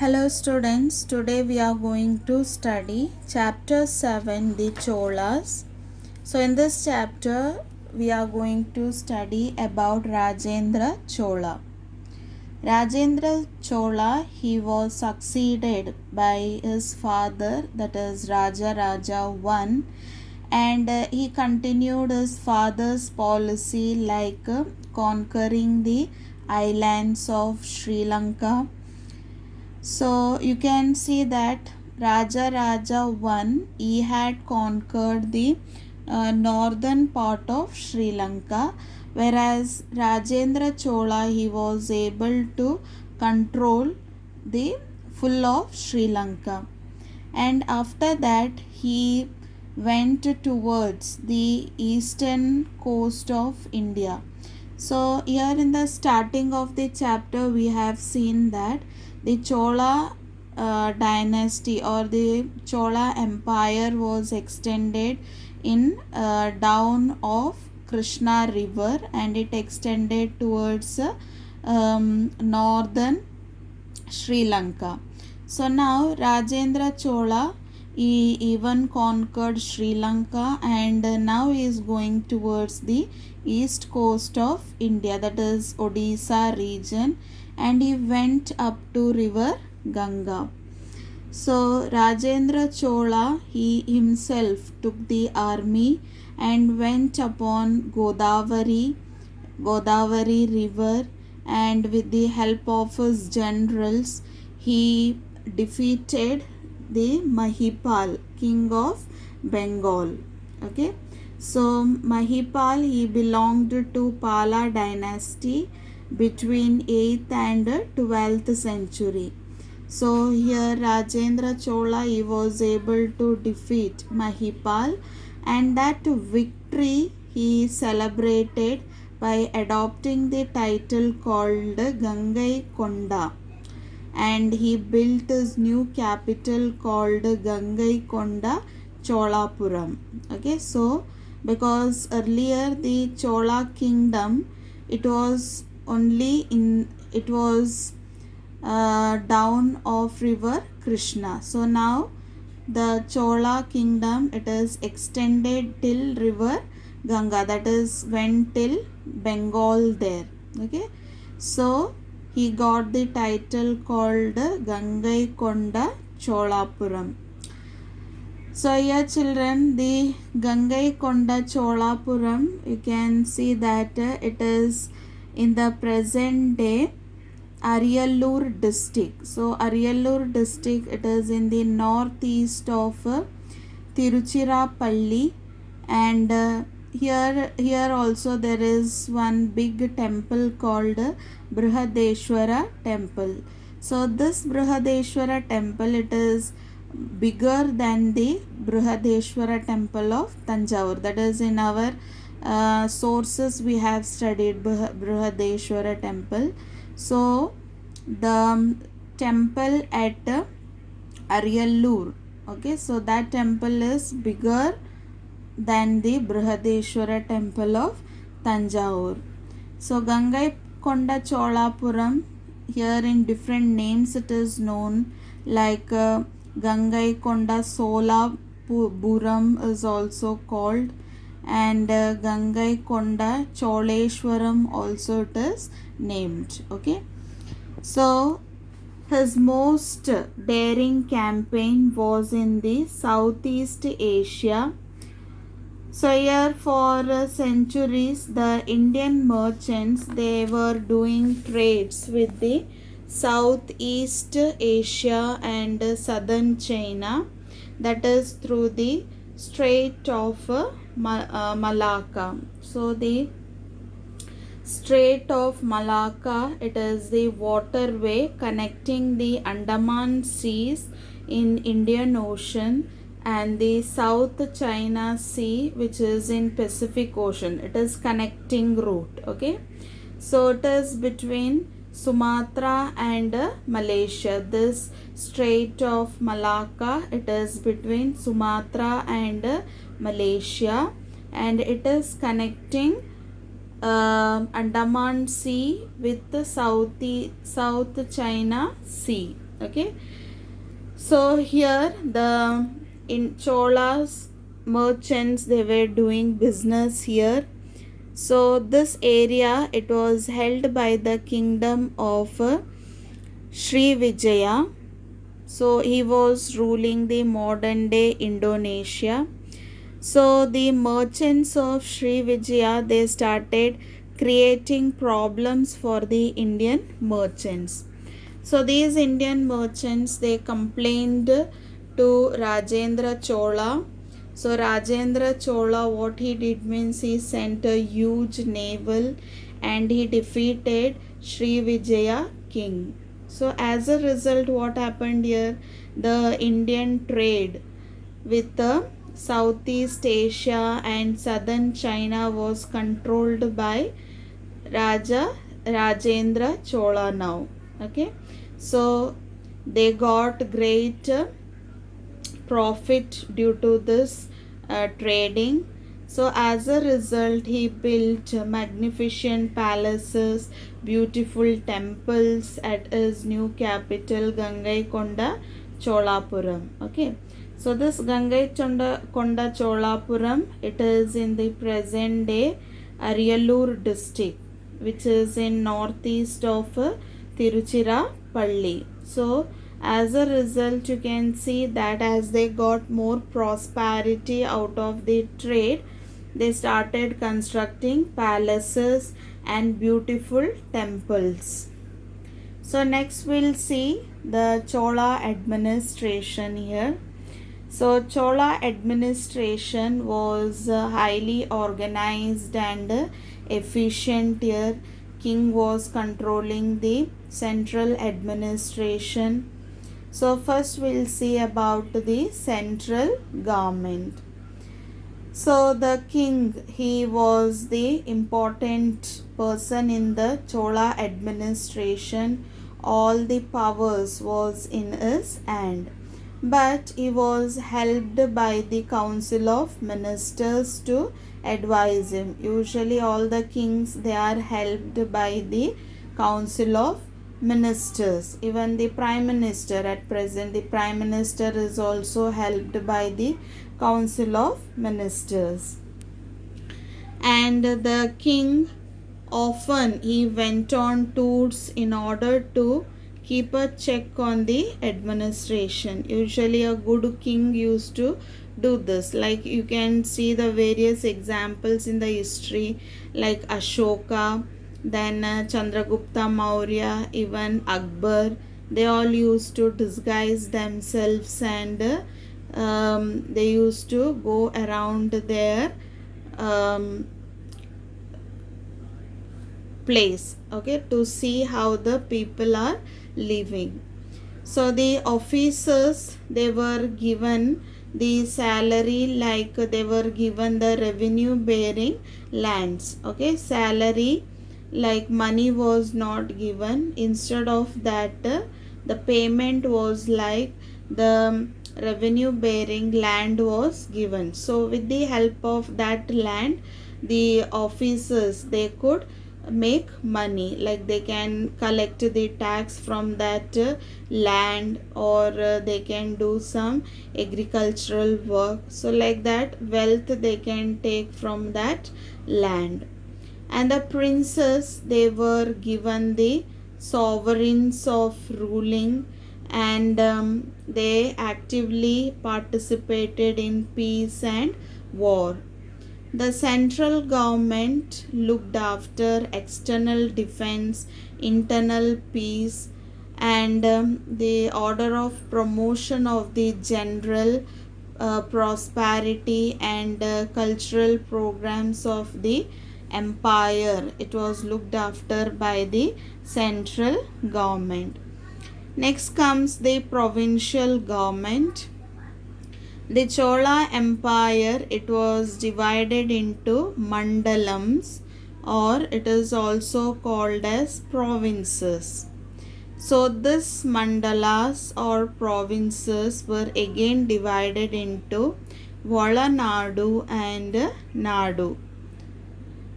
Hello students, today we are going to study chapter 7, the Cholas. So in this chapter we are going to study about Rajendra Chola. Rajendra Chola, he was succeeded by his father, that is Raja Raja I, and he continued his father's policy like conquering the islands of Sri Lanka. So you can see that Raja Raja I, he had conquered the northern part of Sri Lanka, whereas Rajendra Chola, he was able to control the full of Sri Lanka. And after that he went towards the eastern coast of India. So here in the starting of the chapter we have seen that the Chola dynasty or the Chola empire was extended in down of Krishna river, and it extended towards northern Sri Lanka. So now Rajendra Chola, he even conquered Sri Lanka, and now he is going towards the east coast of India, that is Odisha region, and he went up to river Ganga. So Rajendra Chola, he himself took the army and went upon Godavari river, and with the help of his generals he defeated the Mahipal, king of Bengal. Okay, so Mahipal, he belonged to Pala dynasty between 8th and 12th century. So here Rajendra Chola, he was able to defeat Mahipal, and that victory he celebrated by adopting the title called Gangai Konda, and he built his new capital called Gangai Konda Cholapuram. Okay, so because earlier the Chola kingdom, it was down of river Krishna. So now the Chola kingdom, it is extended till river Ganga, that is went till Bengal there. Okay, so he got the title called Gangai Konda Cholapuram. So here children, the Gangai Konda Cholapuram, you can see that it is in the present day Ariyallur district. So Ariyallur district, it is in the northeast of Tiruchirappalli, and here also there is one big temple called Brihadeshwara temple. So this Brihadeshwara temple, it is bigger than the Brihadeshwara temple of Tanjavur. That is in our sources we have studied Brihadeshwara temple. So the temple at Ariyallur, okay, so that temple is bigger than the Brihadeshwara temple of Tanjavur. So Gangai Konda Cholapuram, here in different names it is known, like Gangai Konda Solapuram is also called, and Gangai Konda Choleshwaram also it is named. Okay, so his most daring campaign was in the Southeast Asia. So here for centuries the Indian merchants, they were doing trades with the Southeast Asia and southern China, that is through the Strait of Malacca. So the Strait of Malacca, it is the waterway connecting the Andaman Seas in Indian Ocean and the South China Sea, which is in Pacific Ocean. It is connecting route. Okay, so it is between Sumatra and Malaysia. This Strait of Malacca, it is between Sumatra and Malaysia, and it is connecting Andaman Sea with the South China Sea. Okay, so here the in Cholas merchants, they were doing business here. So this area, it was held by the kingdom of Sri Vijaya. So he was ruling the modern day Indonesia. So the merchants of Sri Vijaya, they started creating problems for the Indian merchants. So these Indian merchants, they complained to Rajendra Chola. So Rajendra Chola, what he did means he sent a huge naval and he defeated Sri Vijaya king. So as a result, what happened here? The Indian trade with the Southeast Asia and southern China was controlled by Rajendra Chola now. Okay, so they got great profit due to this trading. So as a result, he built magnificent palaces, beautiful temples at his new capital Gangaikonda Cholapuram. Okay, so this Gangaikonda Cholapuram, it is in the present day Ariyallur district, which is in northeast of Tiruchirappalli. So as a result, you can see that as they got more prosperity out of the trade, they started constructing palaces and beautiful temples. So next we'll see the Chola administration here. So Chola administration was highly organized and efficient here. King was controlling the central administration. So first we'll see about the central government. So the king, he was the important person in the Chola administration. All the powers was in his hand, but he was helped by the council of ministers to advise him. Usually all the kings, they are helped by the council of ministers. Even the prime minister, at present the prime minister is also helped by the council of ministers. And the king, often he went on tours in order to keep a check on the administration. Usually a good king used to do this. Like you can see the various examples in the history, like Ashoka, then Chandragupta Maurya, even Akbar. They all used to disguise themselves and they used to go around their place, okay, to see how the people are living. So the officers, they were given the salary, like they were given the revenue bearing lands. Okay, salary like money was not given. Instead of that, the payment was like the revenue bearing land was given. So with the help of that land, the officers, they could make money, like they can collect the tax from that land, or they can do some agricultural work. So like that, wealth they can take from that land. And the princes, they were given the sovereigns of ruling, and they actively participated in peace and war. The central government looked after external defense, internal peace, and the order of promotion of the general prosperity and cultural programs of the empire. It was looked after by the central government. Next comes the provincial government. The Chola Empire, it was divided into mandalams, or it is also called as provinces. So this mandalas or provinces were again divided into Valanadu and Nadu.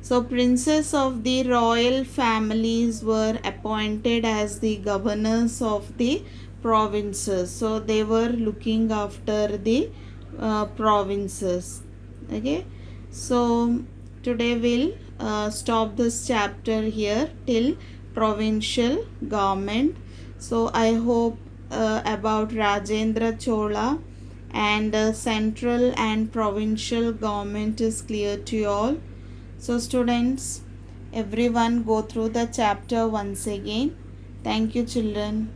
So princes of the royal families were appointed as the governors of the provinces. So they were looking after the provinces. Okay, so today we'll stop this chapter here till provincial government. So I hope about Rajendra Chola and central and provincial government is clear to you all. So students, everyone go through the chapter once again. Thank you children.